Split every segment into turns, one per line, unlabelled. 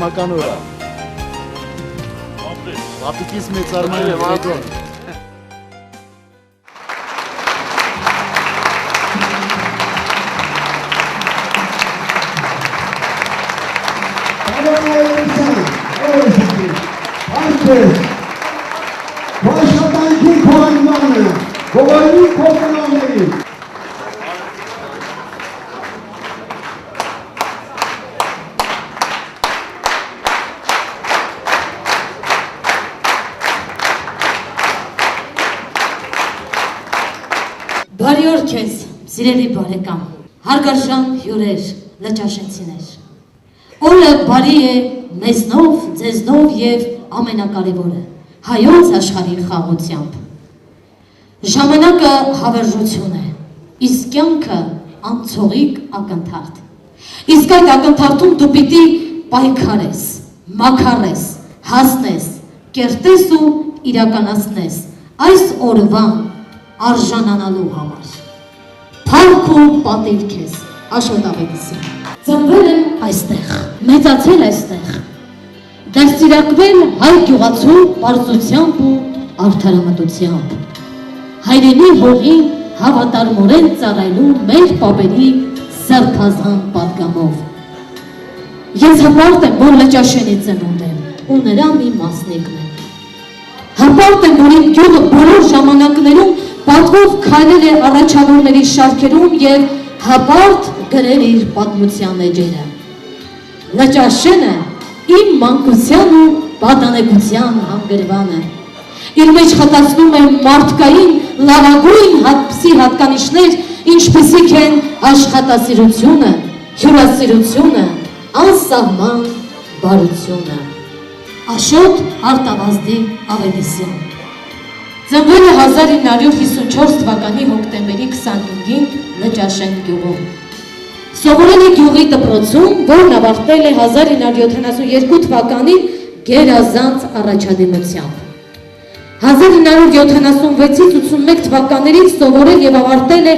Պատմական օր է։ Ապրիլից մեծարման հետո։
Başlatanki koymanı, koymanı koymanı.
Բարի օր քեզ, սիրելի բարեկամ, հարգարժան հյուրեր, լճաշենցիներ։ Օրը բարի է մեզնով, ձեզնով և ամենակարևորը, հայոց աշխարհի խաղաղությամբ։ Ժամանակը հավերժություն է, իսկ կյանքը անցողիկ ակնթարթ։ Իսկ այդ ակնթարթում դու պիտի պայքարես, մաքարես, հասնես, կերտես ու իրականացնես այս օրվան արժանանալու համար։ Փառք ու պատիվ քեզ, Աշոտ Ավետիսյան։ Ծնվել եմ այստեղ, մեծացել այստեղ, դաստիարակվել հայ գյուղացու պարզությամբ ու արդարամտությամբ, հայրենի հողին հավատարմորեն ծառայելու մեր պապերի սրբազան պատգամով։ Ես հպարտ եմ, որ Լճաշենի ծնունդ եմ ու նրա մի մասնիկն եմ։ Հպարտ եմ, որ իմ գյուղը բոլոր ժամանակներում պատվով քայլել է առաջավորների շարքերում և հպարտ գրել իր պատմության էջերը։ Լճաշենը իմ մանկության ու պատանեկության հանգրվանը։ Իր մեջ խտացնում է մարդկային լավագույն հատկանիշներ, ինչպիսիք են աշխատասիրությունը, հյուրասիրությունը, անսահման բարությունը։ Աշոտ Արտավազդի Ավետիսյան։ Ծնվել է 1954 թվականի հոկտեմբերի 25-ին Լճաշեն գյուղում։ Սովորել է գյուղի դպրոցում, որն ավարտել է 1972 թվականին գերազանց առաջադիմությամբ։ 1976-81 թվականներից սովորել և ավարտել է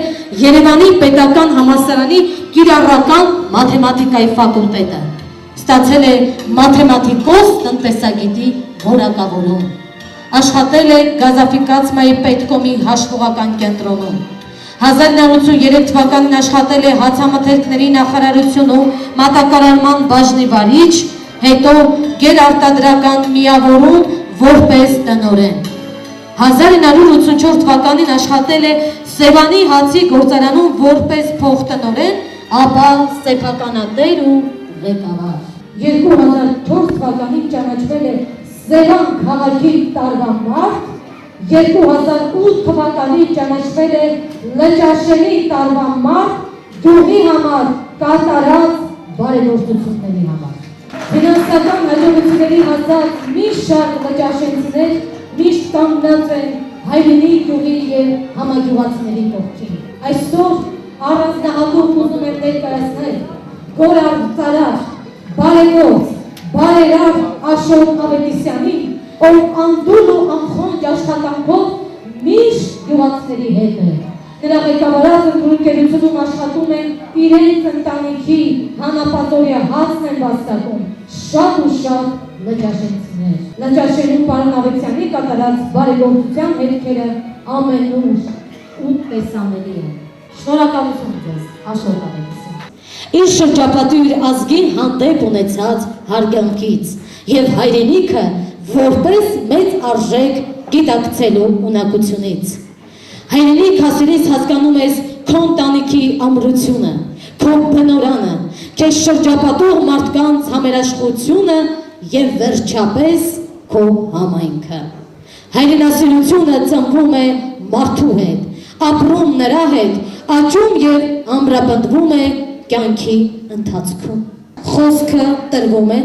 Երևանի պետական համալսարանի կիրառական մաթեմատիկայի ֆակուլտետը։ Ստացել է մաթեմատիկոս տնտեսագետի որակավորում։ Աշխատել է գազաֆիկացիայի պետկոմի հաշվողական կենտրոնում։ 1983 թվականին աշխատել է հացամթերքների նախարարությունում մատակարարման բաժնի վարիչ, հետո գերարտադրական միավորում որպես տնօրեն։ 1984 թվականին աշխատել է Սևանի հացի գործարանում որպես փոխտնօրեն, ապա սեփականատեր ու ղեկավար։ 2004 թվականին ճանաչվել է Սևան քաղաքի տարվա մարդ, 2008 թվականին ճանաչվել է Լճաշենի տարվա մարդ գյուղի համար կատարած բարեգործությունների համար։ Ֆինանսական հաջողությունների հասած մի շարք լճաշենցիներ միշտ կանգնած են հայրենի գյուղի և համագյուղացիների կողքին։ Այսօր առանձնահատուկ ուզում եմ ներկայացնել գորարծարար, բարեգործ, բարերար Աշոտ Ավետիսյանին, ով անդուլ ու անխոնջ աշխատանքով միշտ գյուղացիների հետ է։ Նրա ղեկավարած ընկերությունում աշխատում են իրենց ընտանիքի հանապատորյա հացն են վաստակում շատ ու շատ լճաշենցիներ։ Լճաշենում պարոն Ավետիսյանի կատարած բարեգործության հետքերը ամենուր ու տեսանելի են։ Շնորհակալություն ձեզ, Աշոտ Ավետիսյան։ Իր շրջապատի իր ազգին հանդեպ ունեցած հարգանքից և հայրենիքը որպես մեծ արժեք գիտակցելու ունակությունից։ Հայրենիք հասելիս հասկանում ես քո ընտանիքի ամրությունը, քո բնորանը, քեզ շրջապատող մարդկանց համերաշխությունը և վերջապես քո համայնքը։ Հայրենասիրությունը ծնվում է մարդու հետ, ապրում նրա հետ, աճում և ամրապնդվում է կյանքի ընթացքում։ Խոսքը տրվում է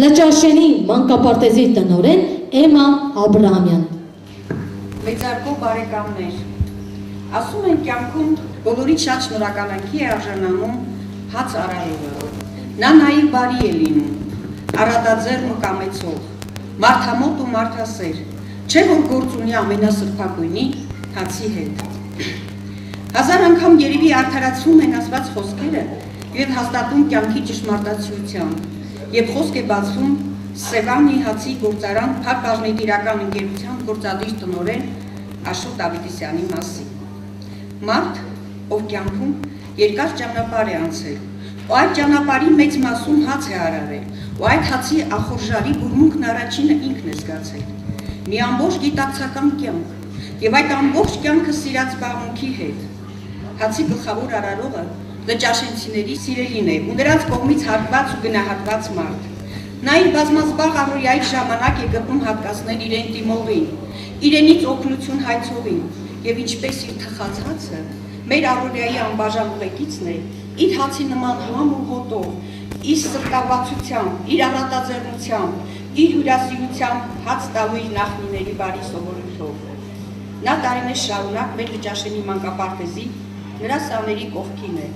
Լճաշենի մանկապարտեզի տնօրեն Էմա Աբրահամյան։
Մեծարգո բարեկամներ, ասում են կյանքում բոլորից շատ շնորհակալանքի է արժանանում հաց արարողը։ Նա նաև բարի է լինում, առատաձեռն ու կամեցող, մարդամոտ ու մարդասեր, չէ որ գործ ունի ամենասրբագույնի հացի հետ։ Հազար անգամ երևի արդարացում են ասված խոսքերը և հաստատում կյանքի ճշմարտացիությամբ։ եւ խոսք է բացվում Սևանի հացի գործարան Փակ բաժնետիրական ընկերության գործադիր տնօրեն Աշոտ Ավետիսյանի մասին։ Մարդ, ով կյանքում երկար ճանապարհ է անցել, ու այդ ճանապարհի մեծ մասում հաց է արարել, ու այդ հացի ախորժարի բուրմունքն առաջինը ինքն է զգացել։ Մի ամբողջ գիտակցական կյանք, եւ այդ ամբողջ կյանքը սիրած զբաղմունքի հետ։ Հացի գլխավոր արարողը լճաշենցիների սիրելին է ու նրանց կողմից հարգված ու գնահատված մարդ։ Նա իր բազմազբաղ առօրյայի ժամանակ է գտնում հատկացնել իրեն դիմողին, իրենից օգնություն հայցողին, եւ ինչպես իր թխած հացը մեր առօրյայի անբաժան ուղեկիցն է, իր հացի նման համ ու հոտով, իր սրտավացությամբ, իր առատաձեռնությամբ, իր հյուրասիրությամբ հաց տալու իր նախնիների բարի սովորույթով։ Նա տարիներ շարունակ մեր Լճաշենի մանկապարտեզի նրա սաների կողքին է։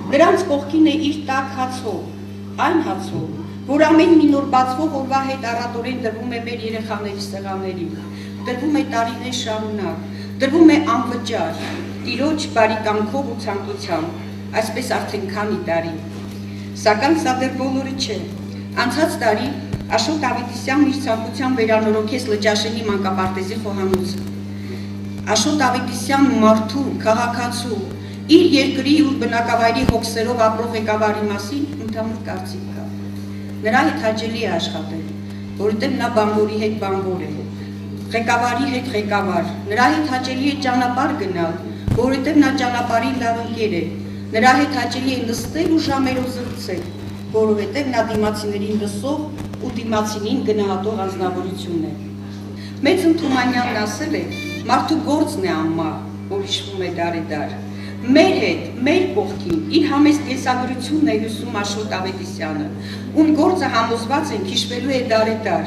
Նրանց կողքին է իր տաք հացով, այն հացով, որ ամեն մի նոր բացվող օրվա հետ առատորեն դրվում է մեր երեխաների սեղաններին, դրվում է տարիներ շարունակ, դրվում է անվճար, Տիրոջ բարի կամքով ու ցանկությամբ, այսպես արդեն քանի տարի։ Սակայն սա դեռ բոլորը չէ։ Անցած տարի Աշոտ Ավետիսյանն իր ցանկությամբ վերանորոգեց Լճաշենի մանկապարտեզի խոհանոցը։ Աշոտ Ավետիսյանն մարդու, քաղաքացու, իր երկրի ու բնակավայրի հոգսերով ապրող ղեկավարի մասին ընդհանուր կարծիք կա։ Նրա հետ հաճելի է աշխատել, որովհետև նա բանվորի հետ բանվոր է, ղեկավարի հետ ղեկավար, նրա հետ հաճելի է ճանապարհ գնալ, որովհետև նա ճանապարհի լավ ընկեր է, նրա հետ հաճելի է նստել ու ժամերով զրուցել, որովհետև նա դիմացիներին լսող ու դիմացինին գնահատող անձնավորություն է։ Մեծ Թումանյանն ասել է. մարդու գործն է անմահ, որ հիշվում է դարեդար։ Մեր հետ, մեր կողքին, իր համեստ կենսագրությունն է հյուսում Աշոտ Ավետիսյանը, ում գործը համոզված ենք հիշվելու է դարեդար,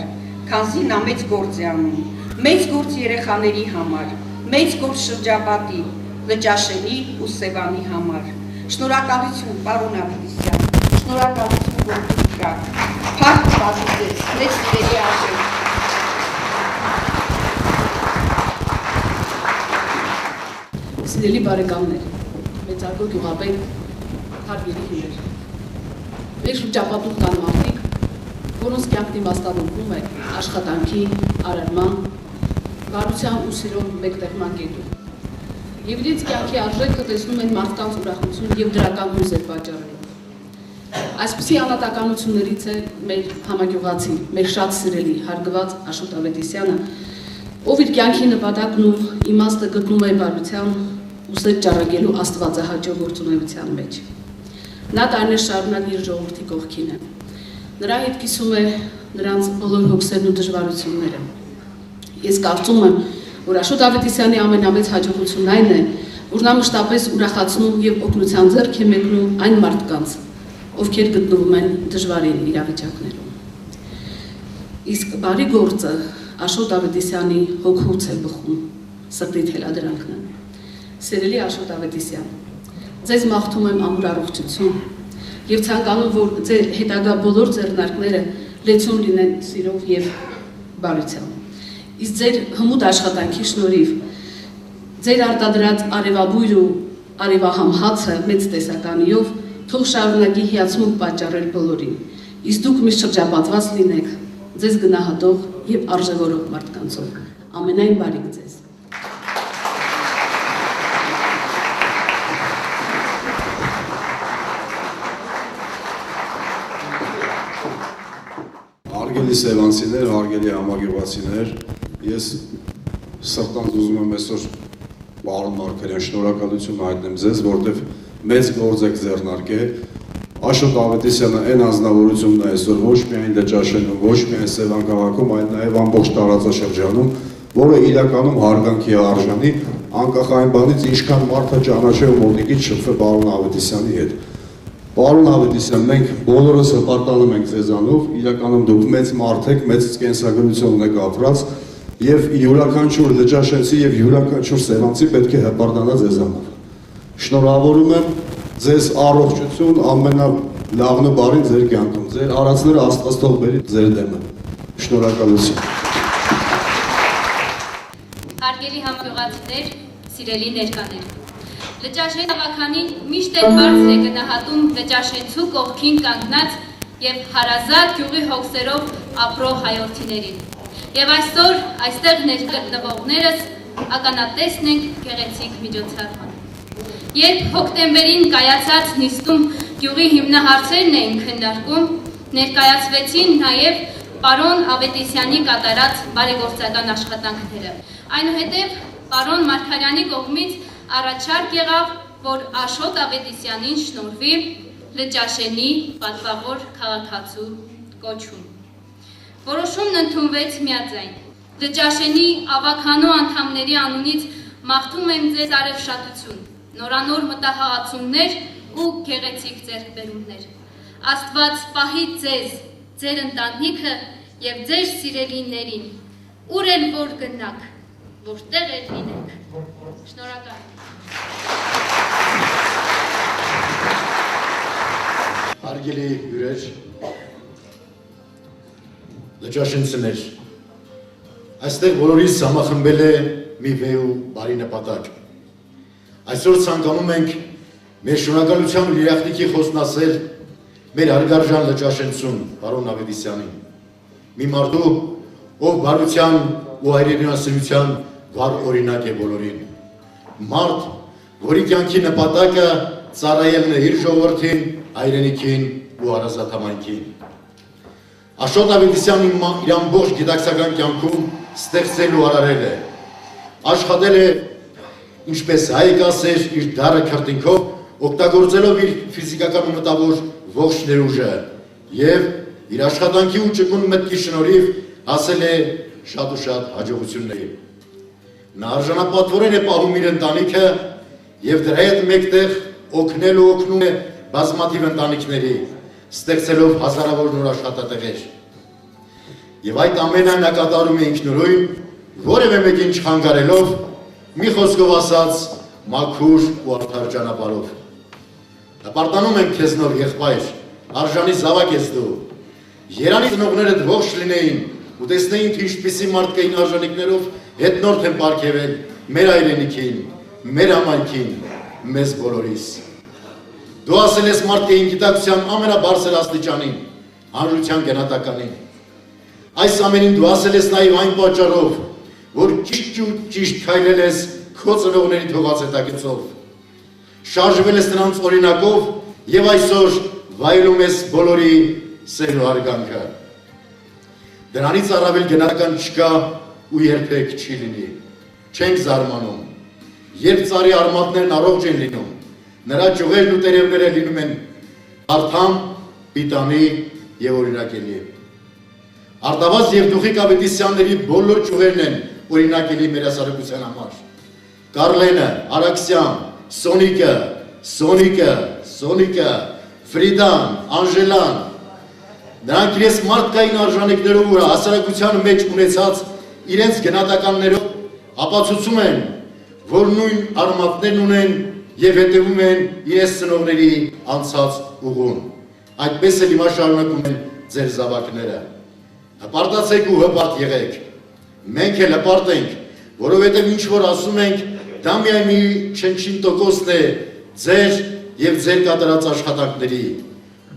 քանզի նա մեծ գործ է անում, մեծ գործ երեխաների համար, մեծ գործ շրջապատի, Լճաշենի ու Սևանի համար։ Շնորհակալություն, պարոն Ավետիսյան, շնորհակալություն, որ դուք կաք, փառք բացեցեք, մեծ սիրելի Աշոտ։
Սիրելի բարեկամներ, մեծարգո գյուղապետ, հարգելի հյուրեր։ Մեր շրջապատում կան մարդիկ, որոնց կյանքն իմաստավորվում է աշխատանքի, արարման, բարության ու սիրո մեկտեղման կետում։ Եվ իրենց կյանքի արժեքը տեսնում են մարդկանց ուրախություն և դրական հույզեր պատճառելու։ Այսպիսի անհատականություններից է մեր համագյուղացի, մեր շատ սիրելի, հարգված Աշոտ Ավետիսյանը, ով իր կյանքի նպատակն ու իմաստը գտնում է բարության ու սեր ճառագելու աստվածահաճո գործունեության մեջ։ Նա տարիներ շարունակ իր ժողովրդի կողքին է։ Նրա հետ կիսում է նրանց բոլոր հոգսերն ու դժվարությունները։ Ես կարծում եմ, որ Աշոտ Ավետիսյանի ամենամեծ հաջողությունն այն է, որ նա մշտապես ուրախացնում և օգնության ձեռք է մեկնում այն մարդկանց, ովքեր գտնվում են դժվար իրավիճակներում։ Իսկ բարի գործը Աշոտ Ավետիսյանի հոգուց է բխում, սրտի թելադրանքն է։ Սիրելի Աշոտ Ավետիսյան, ձեզ մաղթում եմ ամուր առողջություն և ցանկանում, որ ձեր հետագա բոլոր ձեռնարկները լեցուն լինեն սիրով և բարությամբ։ Իսկ ձեր հմուտ աշխատանքի շնորհիվ ձեր արտադրած արևաբույր ու արևահամ հացը մեծ տեսականիով թող շարունակի հիացմունք պատճառել բոլորին, իսկ դուք միշտ շրջապատված լինեք ձեզ գնահատող և արժևորող մարդկանցով։ Ամենայն բարիք ձեզ։
Հարգելի սևանցիներ, հարգելի համագյուղացիներ, ես սրտանց ուզում եմ այսօր պարոն Մարգարյան շնորհակալություն հայտնեմ ձեզ, որտեվ մեծ գործ եք ձեռնարկել։ Աշոտ Ավետիսյանը այն անձնավորությունն է այսօր ոչ միայն Լճաշենում, ոչ միայն Սևան քաղաքում, այլ նաև ամբողջ տարածաշրջանում, որը իրականում հարգանքի է արժանի, անկախ այն բանից, ինչքան մարդը ճանաչի ու մոտիկից շփվի պարոն Ավետիսյանի հետ։ Պարոն Ավետիսյան, մենք բոլորս հպարտանում ենք ձեզանով, իրականում դուք մեծ մարդ եք, մեծ կենսագրություն ունեք ապրած, և յուրաքանչյուր լճաշենցի և յուրաքանչյուր սևանցի պետք է հպարտանա ձեզանով։ Շնորհավորում եմ ձեզ առողջություն, ամենալավն ու բարին ձեր կյանքում, ձեր արածները Աստված թող բերի ձեր դեմը։ Շնորհակալություն։
Հարգելի համագյուղացիներ, սիրելի ներկաներ, Լճաշեն քաղաքանին միշտ էլ բարձր է գնահատում լճաշենցու կողքին կանգնած և հարազատ գյուղի հոգսերով ապրող հայորդիներին։ Եվ այսօր այստեղ ներգտնվողներս ականատեսն ենք գեղեցիկ միջոցառման։ Երբ հոկտեմբերին կայացած նիստում գյուղի հիմնահարցերն էին քննարկում, ներկայացվեցին նաև պարոն Ավետիսյանի կատարած բարեգործական աշխատանքները։ Այնուհետև պարոն Մարգարյանի կողմից առաջարկ եղավ, որ Աշոտ Ավետիսյանին շնորհվի Լճաշենի պատվավոր քաղաքացու կոչում։ Որոշումն ընդունվեց միաձայն։ Լճաշենի ավագանու անդամների անունից մաղթում եմ ձեզ արևշատություն, նորանոր մտահղացումներ ու գեղեցիկ ձեռքբերումներ։ Աստված պահի ձեզ, ձեր ընտանիքը և ձեր սիրելիներին, ուր էլ որ գնաք, որտեղ էլ լինեք։ Շնորհակալ եմ։
Հարգելի հյուրեր, լճաշենցիներ, այստեղ բոլորիս համախմբել է մի վեհ ու բարի նպատակ։ Այսօր ցանկանում ենք մեր շնորհակալության ու երախտիկի խոսքն ասել մեր հարգարժան լճաշենցուն, պարոն Ավետիսյանին, մի մարդու, ով բարության ու հայրենասիրության վառ օրինակ է բոլորին, մարդ, որի կյանքի նպատակը ծառայելն է իր ժողովրդին, հայրենիքին ու հարազատ համայնքին։ Աշոտ Ավետիսյանն իր ամբողջ գիտակցական կյանքում ստեղծել ու արարել է, աշխատել է ինչպես հայ կասեր իր դառը քրտինքով, օգտագործելով իր ֆիզիկական ու մտավոր ողջ ներուժը և իր աշխատանքի ու ճկուն մտքի շնորհիվ հասել է շատ ու շատ հաջողությունների։ Նա արժանապատվորեն է պահում իր ընտանիքը և դրա հետ մեկտեղ օգնել ու օգնում է բազմաթիվ ընտանիքների, ստեղծելով հազարավոր նոր աշխատատեղեր։ Եվ այդ ամենը նա կատարում է ինքնուրույն, որևէ մեկին չխանգարելով, մի խոսքով ասած, մաքուր ու արդար ճանապարհով։ Հպարտանում ենք քեզնով եղբայր, արժանի զավակ ես դու։ Երանի ծնողներդ ողջ լինեին ու տեսնեին, թե ինչպիսի մարդկային արժանիքներով հետնորդ են պարգևել մեր հայրենիքին, մեր համայնքին, մեզ բոլորիս։ Դու ասել ես մարդկային գիտակցության ամենաբարձր աստիճանին, հանրության գնահատականին։ Այս ամենին դու ասել ես նաև այն պատճառով, որ ճիշտ քայլել ես քո ծնողների թողած հետագծով, շարժվել ես նրանց օրինակով և այսօր վայելում ես բոլորի սեր ու հարգանքը։ Դրանից առավել գնահատական չկա ու երբեք չի լինի։ Չենք զարմանում, երբ ծառի արմատներն առողջ են լինում, նրա ճյուղերն ու տերևները լինում են արդամ, պիտանի և օրինակելի։ Արտավազ և Դուխիկ Ավետիսյանների բոլոր ճյուղերն են օրինակելի մեր հասարակության համար։ Կարլենը, Արաքսյան, Սոնիկը, Ֆրիդան, Անժելան, նրանք իրենց մարդկային արժանիքներով ու հասարակության մեջ ունեցած իրենց գնահատականներով ապացուցում են, որ նույն արմատներն ունեն և հետևում են իրենց ծնողների անցած ուղուն։ Այդպես էլ հիմա շարունակում են ձեր զավակները։ Հպարտացեք ու հպարտ եղեք։ Մենք էլ հպարտ ենք, որովհետև ինչ որ ասում ենք, դա միայն մի չնչին տոկոսն է ձեր և ձեր կատարած աշխատանքների։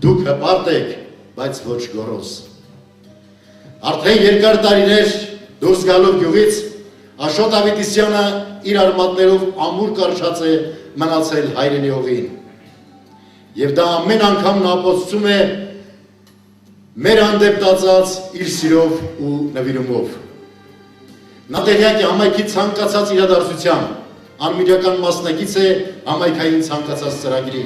Դուք հպարտ եք, բայց ոչ գոռոզ։ Արդեն երկար տարիներ դուրս գալով գյուղից, Աշոտ Ավետիսյանը իր արմատներով ամուր կարճած է մնացել հայրենի հողին։ Եվ դա ամեն անգամ նա ապացուցում է մեր հանդեպ տածած իր սիրով ու նվիրումով։ Նա տեղյակ է համայնքի ցանկացած իրադարձության, անմիջական մասնակից է համայնքային ցանկացած ծրագրի։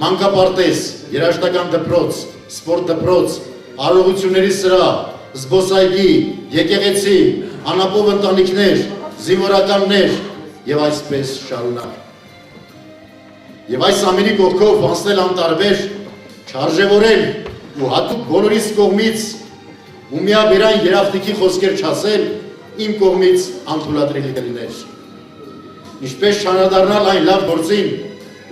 Մանկապարտեզ, երաժշտական դպրոց, սպորտ դպրոց, արարողությունների սրահ, զբոսայգի, եկեղեցի, անապով ընտանիքներ, զինվորականներ և այսպես շարունակ։ Եվ այս ամենի կողքով անցնել անտարբեր, չարժևորել ու հատուկ բոլորիս կողմից ու միաբերան երախտիկի խոսքեր չասել իմ կողմից անթույլատրելի կլիներ։ Ինչպես չանդրադառնալ այն լավ գործին,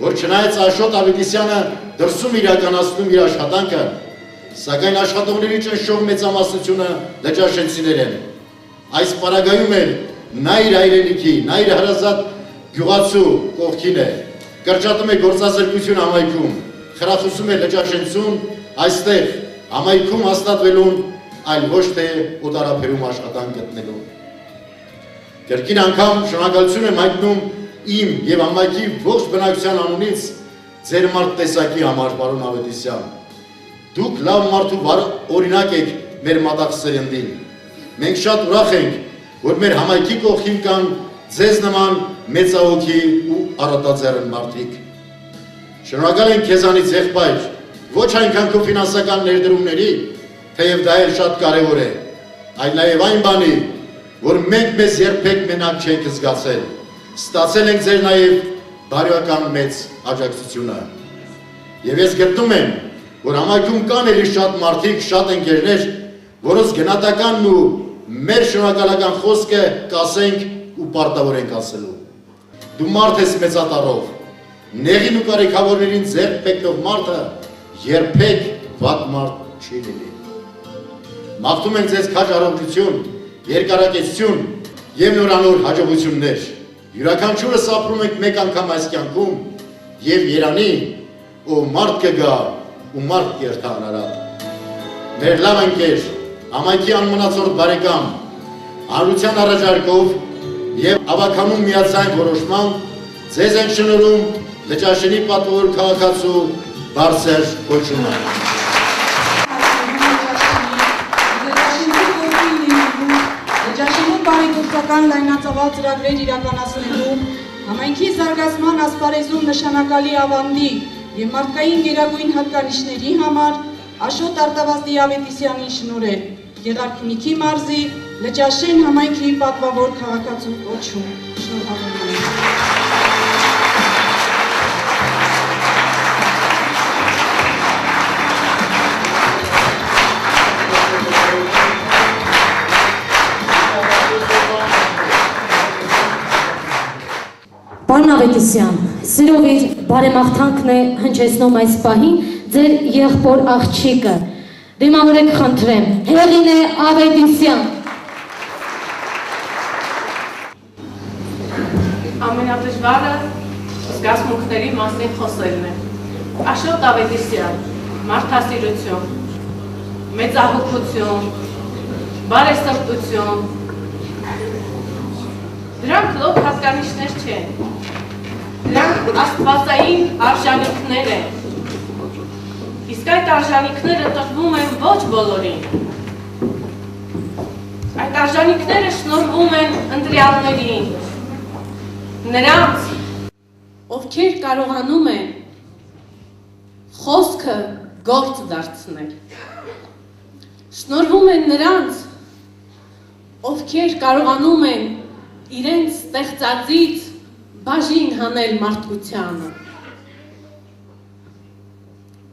որ չնայած Աշոտ Ավետիսյանը դրսում իրականացնում իր աշխատանքը, սակայն աշխատողների ճնշող մեծամասնությունը լճաշենցիներ են։ Այս պարագայում էլ նա իր հայրենիքի, նա իր հարազատ գյուղացու կողքին է, կրճատում է գործազրկություն համայնքում, խրախուսում է լճաշենցուն այստեղ համայնքում հաստատվելուն, այլ ոչ թե օտարափերում աշխատանք գտնելուն։ Կրկին անգամ շնորհակալություն եմ հայտնում իմ եւ համայնքի ողջ բնակչության անունից ձեր մարդ տեսակի համար, պարոն Ավետիսյան։ Դուք լավ մարդու օրինակ եք մեր մատաղ սերնդին։ Մենք շատ ուրախ ենք, որ մեր համայնքի կողքին կան ձեզ նման մեծահոգի ու առատաձեռն մարդիկ։ Շնորհակալ ենք քեզանից եղբայր, ոչ այնքան քո ֆինանսական ներդրումների, թեև դա էլ շատ կարևոր է, այլ նաև այն բանի, որ մենք մեզ երբեք մենակ չենք զգացել։ Ստացել ենք ձեր նաև բարոյական մեծ աջակցությունը։ Եվ ես գտնում եմ, որ համայնքում կան էլի շատ մարդիկ, շատ ընկերներ, որոնց գնահատականն ու մեր շնորհակալական խոսքը կասենք ու պարտավոր ենք ասելու։ Դու մարդ ես մեծատառով, նեղին ու կարիքավորներին ձեռք պեկնող մարդը երբեք վատ մարդ չի լինի։ Մաղթում ենք ձեզ քաջ առողջություն, երկարակեցություն եւ նորանոր հաջողություններ։ Յուրաքանչյուրս ապրում ենք մեկ անգամ այս կյանքում եւ Երանի, ով մարդ կգա ու մարդ կերթա անարատ։ Մեր լավ ընկեր, համայնքի անմնացորդ բարեկամ, հանրության առաջարկով եւ ավականուն միացայն որոշմամբ ձեզ ենք շնորհում Լճաշենի պատվավոր քաղաքացու բարձր կոչումը։
Լճաշենում բարեգործական լայնածավալ ծրագրեր իրականացնելու, համայնքի զարգացման ասպարեզում նշանակալի ավանդի և մարդկային գերագույն հատկանիշների համար Աշոտ Արտավազդի Ավետիսյանին շնորհել Գեղարքունիքի մարզի Լճաշեն համայնքի պատվավոր քաղաքացու կոչում։ Շնորհավորում եմ։
Պարոն Ավետիսյան, սիրով իր բարեմաղթանքն է հնչեցնում այս պահին ձեր եղբոր աղջիկը։ Դիմավորեք խնդրեմ, Հեղինե Ավետիսյան։
Ամենադժվարը զգացմունքների մասին խոսելն է։ Աշոտ Ավետիսյան, մարդասիրություն, մեծահոգություն, բարեսրտություն, դրանք լոկ հատկանիշներ չեն, դրանք աստվածային արժանիքներ են, իսկ այդ արժանիքները տրվում են ոչ բոլորին, այդ արժանիքները շնորհվում են ընտրյալներին, նրանց, ովքեր կարողանում են խոսքը գործ դարձնել, շնորհվում են նրանց, ովքեր կարողանում են իրենց ստեղծածից բաժին հանել մարդկությանը։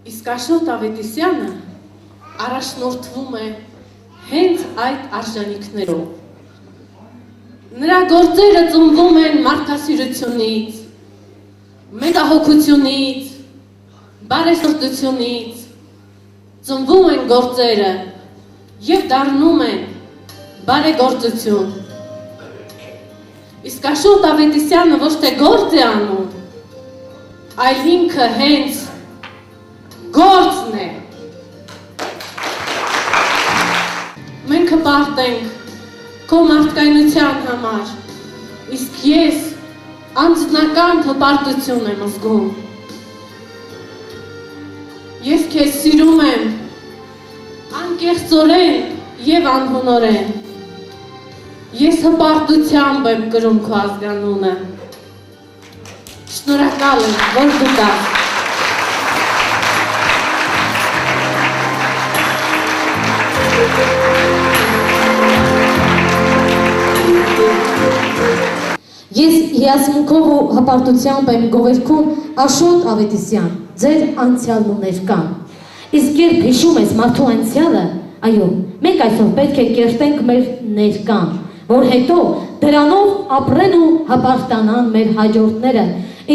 Իսկ Աշոտ Ավետիսյանը առաջնորդվում է հենց այդ արժանիքներով։ Նրա գործերը ծնվում են մարդասիրությունից, մեծահոգությունից, բարեսրտությունից, ծնվում են գործերը և դառնում են բարեգործություն։ Իսկ Աշոտ Ավետիսյանը ոչ թե գործ է անում, այլ ինքը հենց գործն է։ Մենք հպարտ ենք քո մարդկայնության համար, իսկ ես անձնական հպարտություն եմ զգում։ Ես քեզ սիրում եմ անկեղծորեն և անհունորեն։ Ես հպարտությամբ եմ կրում քո ազգանունը։ Շնորհակալ եմ, որ դու կաս։
Ես հիասմունքով ու հպարտությամբ եմ գովերքում Աշոտ Ավետիսյան, ձեր անցյալն ու ներկան։ Իսկ երբ հիշում ես մարդու անցյալը, այո, մենք այսօր պետք է կերտենք մեր ներկան, որ հետո դրանով ապրեն ու հպարտանան մեր հաջորդները,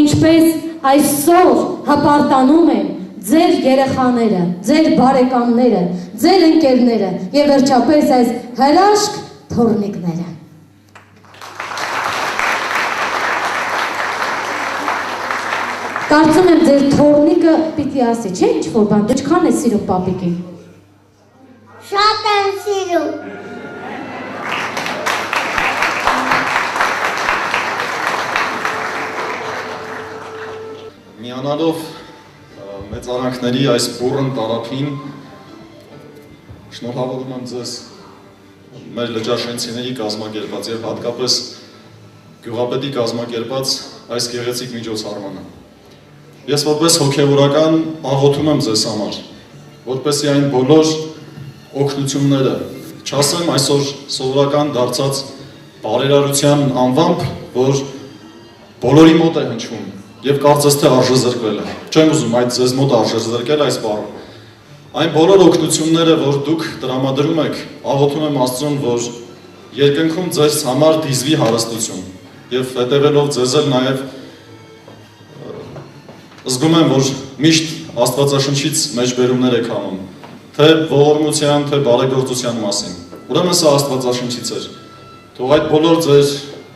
ինչպես այսօր հպարտանում են ձեր երեխաները, ձեր բարեկամները, ձեր ընկերները և վերջապես այս հրաշք թոռնիկները։ Կարծում եմ ձեր թորնիկը պիտի ասի, չէ՞ ինչ-որ բան, դու ինչքան ես սիրում պապիկին։
Շատ եմ սիրում։
Միանալով մեծարանքների այս բուռն տարափին շնորհավորում եմ ձեզ մեր լճաշենցիների կազմակերպած եւ հատկապես գյուղապետի կազմակերպած այս գեղեցիկ միջոցառմանը։ Ես որպես հոգեվորական աղոթում եմ ձեզ համար, որպեսզի այն բոլոր օգնությունները, չասեմ այսօր սովորական դարձած բարերարության անվամբ, որ բոլորի մոտ է հնչվում եւ կարծես թե արժեզրկվել է։ Չեմ ուզում այդ ձեզ մոտ արժեզրկել այս բառը։ Այն բոլոր օգնությունները, որ դուք տրամադրում եք, աղոթում եմ Աստծուն, որ երկնքում ձեզ համար դիզվի հարստություն եւ հետեւելով ձեզ էլ նաեւ զգում եմ, որ միշտ Աստվածաշնչից մեջբերումներ եք անում, թե ողորմության, թե բարեգործության մասին։ Ուրեմն սա Աստվածաշնչից էր։ Թող այդ բոլոր ձեր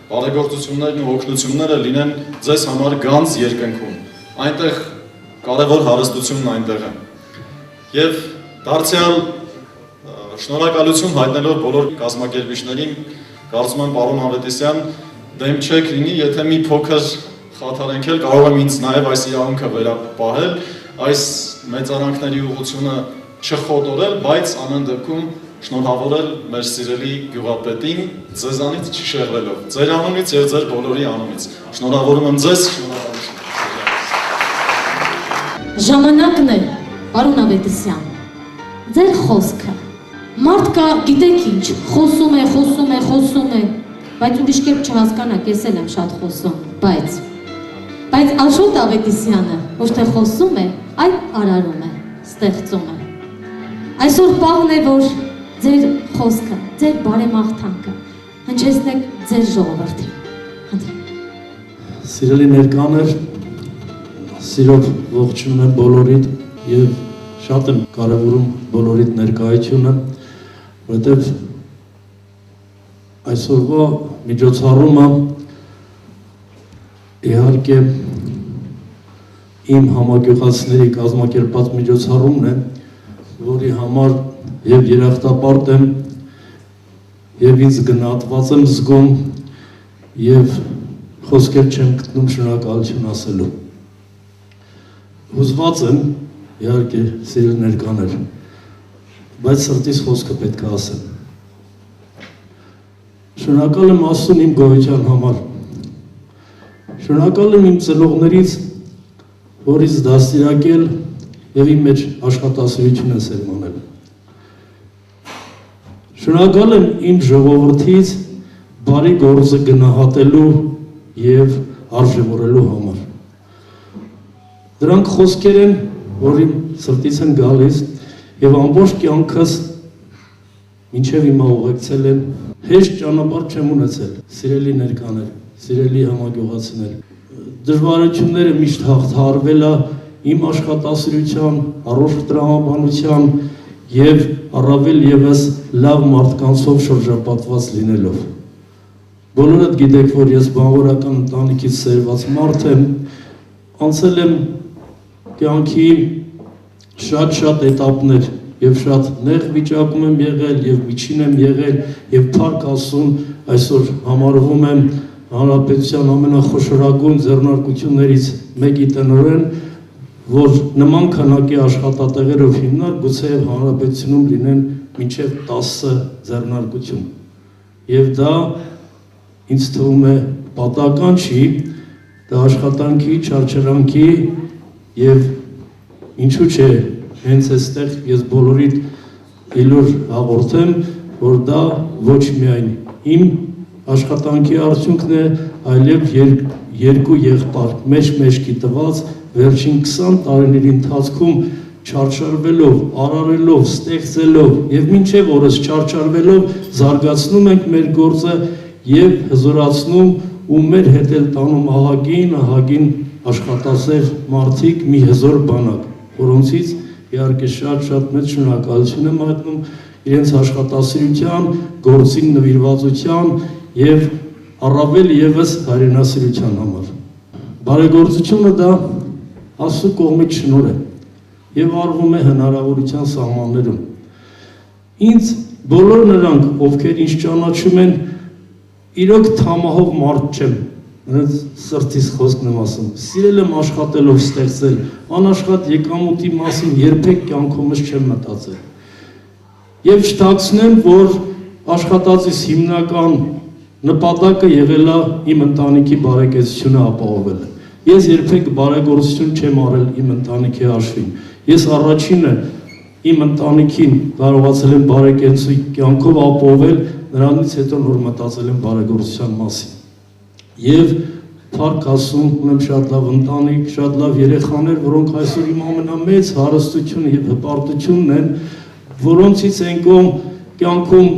բարեգործություններն ու օգնությունները լինեն ձեզ համար գանձ երկնքում։ Այնտեղ կարևոր հարստությունն այնտեղ է։ Եվ դարձյալ շնորհակալություն հայտնելով բոլոր կազմակերպիչներին, կարծում եմ պարոն Ավետիսյան, դեմ չեք լինի, եթե մի փոքր խաթարենք էլ կարող եմ ինձ նաև այս իրավունքը վերապահել, այս մեծարանքների ուղղությունը չխոտորել, բայց ամեն դեպքում շնորհավորել մեր սիրելի գյուղապետին ձեզանից չշեղվելով, ձեր անունից եւ ձեր բոլորի անունից։ Շնորհավորում եմ ձեզ, շնորհավորություն։
Ժամանակն է, պարոն Ավետիսյան, ձեր խոսքը, մարդ կա գիտեք ինչ, խոսում է, բայց ուրիշ կերպ չհասկանաք, ես էլ եմ շատ խոսում, բայց Աշոտ Ավետիսյանը ոչ թե խոսում է, այլ արարում է, ստեղծում է։ Այսօր պահն է, որ ձեր խոսքը, ձեր բարեմաղթանքը հնչեցնեք ձեր ժողովրդին։
Սիրելի ներկաներ, սիրով ողջունում եմ բոլորիդ եւ շատ եմ կարևորում բոլորիդ ներկայությունը, որովհետեւ այսօրվա միջոցառումը իհարկե իմ համագյուղացիների կազմակերպած միջոցառումն է, որի համար եւ երախտապարտ եմ եւ ինձ գնահատված եմ զգում եւ խոսքեր չեմ գտնում շնորհակալություն ասելու։ Հուզված եմ, իհարկե, սիրելի ներկաներ, բայց սրտիս խոսքը պետք է ասեմ։ Շնորհակալ եմ Աստծուն իմ գոյության համար։ Շնորհակալ եմ իմ ծնողներից, որ ինձ դաստիարակել եւ իմ մեջ աշխատասիրություն են սերմանել։ Շնորհակալ եմ իմ ժողովրդից բարի գործը գնահատելու եւ արժևորելու համար։ Դրանք խոսքեր են, որ իմ սրտից են գալիս եւ ամբողջ կյանքս մինչեւ հիմա ուղեկցել են, հեշտ ճանապարհ չեմ ունեցել, սիրելի ներկաներ, սիրելի համագյուղացիներ։ Դժվարությունները միշտ հաղթահարվել է իմ աշխատասիրության, առողջ տրամաբանության եւ առավել եւս լավ մարդկանցով շրջապատված լինելով։ Բոլորդ գիտեք, որ ես բանվորական ընտանիքից սերված մարդ եմ, անցել եմ կյանքի շատ էտապներ եւ շատ նեղ վիճակում եմ եղել եւ միջին եմ եղել եւ փառք Աստծուն այսօր համարվում եմ հանրապետության ամենախոշորագույն ձեռնարկություններից մեկի տնօրեն, որ նման քանակի աշխատատեղերով հիմնար գուցե հանրապետությունում լինեն մինչև 10 ձեռնարկություն։ Եվ դա ինձ թվում է պատահական չի, դա աշխատանքի, չարչարանքի եւ ինչու՞ չէ, հենց այստեղ ես բոլորիդ իլուր հաղորդեմ, որ դա ոչ միայն իմ աշխատանքի արդյունքն է, այլև երկու եղբայր մեջքի տված վերջին 20 տարիների ընթացքում չարչարվելով, արարելով, ստեղծելով եւ մինչեւ օրս չարչարվելով զարգացնում ենք մեր գործը եւ հզորացնում ու մեր հետ էլ տանում ահագին աշխատասեր մարդիկ մի հզոր բանակ, որոնցից իհարկե շատ մեծ շնորհակալություն եմ հայտնում իրենց աշխատասիրության, գործին նվիրվածության եւ առավել եւս հայրենասիրության համար։ Բարեգործությունը դա Աստծո կողմից շնորհ է եւ արվում է հնարավորության սահմաններում։ Ինձ բոլոր նրանք, ովքեր ինձ ճանաչում են, իրոք թամահող մարդ չեմ, նրանց սրտից խոսքն եմ ասում, սիրել եմ աշխատելով ստեղծել, անաշխատ եկամուտի մասին երբեք կյանքումս չեմ մտածել։ Եվ չթաքցնեմ, որ աշխատածիս հիմնական նպատակը եղել է իմ ընտանիքի բարեկեցությունը ապահովելը։ Ես երբեք բարեգործություն չեմ արել իմ ընտանիքի հաշվին։ Ես առաջինը իմ ընտանիքին կարողացել եմ բարեկեցի կյանքով ապահովել, նրանից հետո նոր մտածել եմ բարեգործության մասին։ Եվ փառք Աստծուն, ունեմ շատ լավ ընտանիք, շատ լավ երեխաներ, որոնք այսօր իմ ամենամեծ հարստությունը եւ հպարտությունն են, որոնցից ենքոմ կյանքում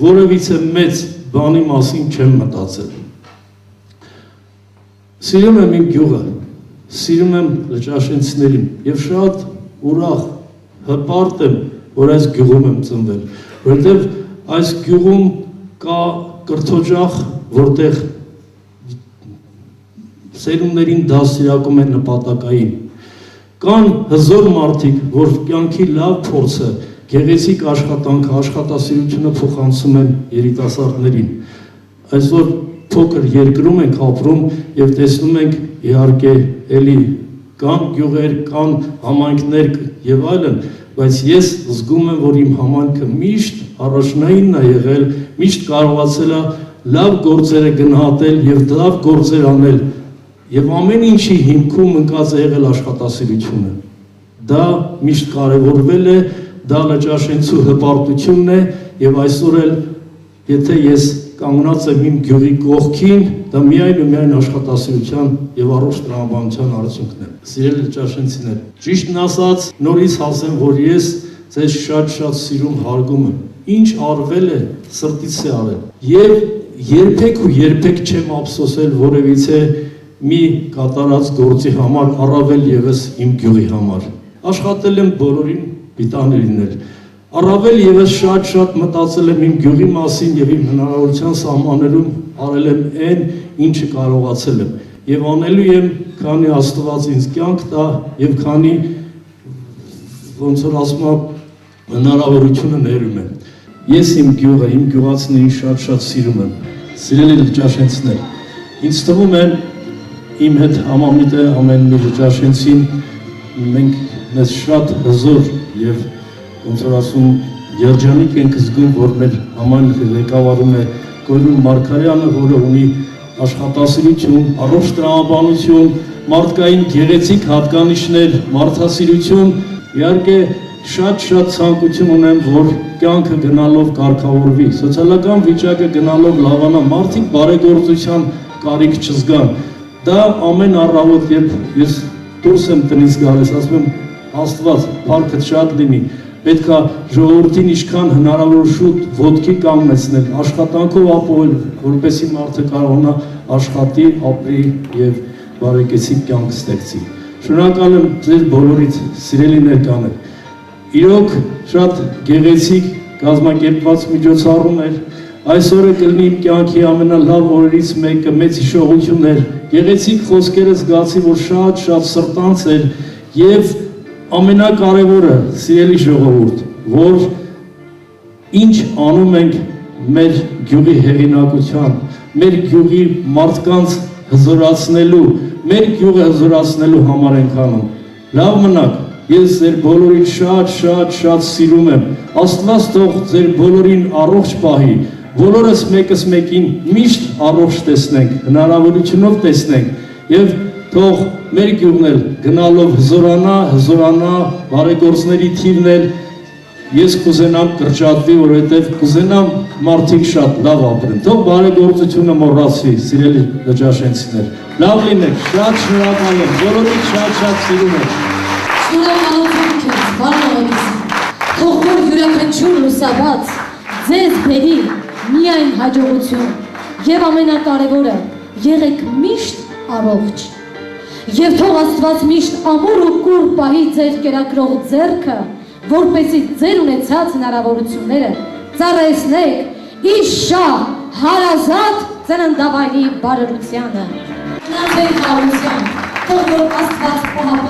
որևիցե մեծ բանի մասին չեմ մտածել։ Սիրում եմ իմ գյուղը, սիրում եմ լճաշենցիներին եւ շատ ուրախ հպարտ եմ, որ այս գյուղում եմ ծնվել, որովհետեւ այս գյուղում կա կրթօջախ, որտեղ սերունդերին դասիրակում են նպատակային։ Կան հզոր մարդիկ, որ կյանքի լավ փորձը, գեղեցիկ աշխատանքը, աշխատասիրությունը փոխանցում են երիտասարդներին։ Այսօր փոքր երկրում ենք ապրում եւ տեսնում ենք իհարկե էլի կան գյուղեր, կան համայնքներ եւ այլն, բայց ես զգում եմ, որ իմ համայնքը միշտ առաջնայինն է եղել, միշտ կարողացել է լավ գործերը գնահատել եւ լավ գործեր անել եւ ամեն ինչի հիմքում ընկած է եղել աշխատասիրությունը։ Դա միշտ կարևորվել է, դա լճաշենցու հպարտությունն է եւ այսօր էլ եթե ես կանգնած եմ իմ գյուղի կողքին, դա միայն ու միայն աշխատասիրության եւ առողջ տրամաբանության արդյունքն է։ Սիրելի լճաշենցիներ, ճիշտն ասած, նորից ասեմ, որ ես ձեզ շատ սիրում հարգում եմ։ Ինչ արվել է, սրտից է արել։ Եվ երբեք ու երբեք չեմ ափսոսել որևիցե մի կատարած գործի համար, առավել եւս իմ գյուղի համար։ Աշխատել եմ բոլորին պիտանի լինել։ Առավել եւս շատ մտածել եմ իմ գյուղի մասին եւ իմ հնարավորության սահմաններում արել եմ այն, ինչը կարողացել եմ եւ անելու եմ, քանի Աստված ինձ կյանք տա եւ քանի ոնց որ ասում եմ հնարավորությունը ներում եմ։ Ես իմ գյուղը, իմ գյուղացիներին շատ սիրում եմ։ Սիրելի լճաշենցներ, ինձ թվում է իմ հետ համամիտ է ամեն մի լճաշենցին, մենք մեզ շատ հզոր եւ ոնց որ ասում երջանիկ ենք զգում, որ մեր համայնքը ղեկավարում է Գորգին Մարգարյանը, որը ունի աշխատասիրություն, առողջ տրամաբանություն, մարդկային գեղեցիկ հատկանիշներ, մարդասիրություն, իհարկե շատ ցանկություն ունեմ, որ կյանքը գնալով կարգավորվի, սոցիալական վիճակը գնալով լավանա, մարդիկ բարեգործության կարիք չզգան։ Դա ամեն առավոտ, երբ ես դուրս եմ տնից գալիս, ասում եմ Աստված, փառքդ շատ լինի, պետք է ժողովրդին ինչքան հնարավոր շուտ ոտքի կանգնեցնել, աշխատանքով ապահովել, որպեսզի մարդը կարողանա աշխատի, ապրի եւ բարեկեցիկ կյանք ստեղծի։ Շնորհակալ եմ ձեր բոլորից, սիրելի ներկաներ։ Իրոք շատ գեղեցիկ կազմակերպված միջոցառում էր։ Այսօրը կլինի իմ կյանքի ամենալավ օրերից մեկը, մեծ հիշողություն էր։ Գեղեցիկ խոսքերը զգացի, որ շատ սրտանց էր եւ ամենակարևորը, սիրելի ժողովուրդ, որ ինչ անում ենք մեր գյուղի հեղինակության, մեր գյուղի մարդկանց հզորացնելու, մեր գյուղը հզորացնելու համար ենք անում։ Լավ մնաք, ես ձեր բոլորին շատ սիրում եմ։ Աստված թող ձեր բոլորին առողջ պահի, բոլորս մեկս մեկին միշտ առողջ տեսնենք, հնարավորությունով տեսնենք եւ թող մեր գյուղն էլ գնալով հզորանա, բարեգործների թիվն էլ ես կուզենամ կրճատվի, որովհետև կուզենամ մարդիկ շատ լավ ապրեն։ Թող բարեգործությունը մոռացվի, սիրելի լճաշենցիներ։ Լավ լինեք, շատ շնորհակալ եմ, բոլորին շատ սիրում եմ։
Շնորհակալություն քեզ, բարեկամներ։ Թող որ յուրաքանչյուր լուսաբաց ձեզ բերի միայն հաջողություն եւ ամենակարևորը եղեք միշտ առողջ։ Եվ թող Աստված միշտ ամուր ու կուռ պահի ձեր կերակրող ձեռքը, որպեսզի ձեր ունեցած հնարավորությունները ծառայեցնեք իր շահ հարազատ ծննդավայրի բարօրությանը։ Գնացեք հարության։ թող որ Աստված պահապան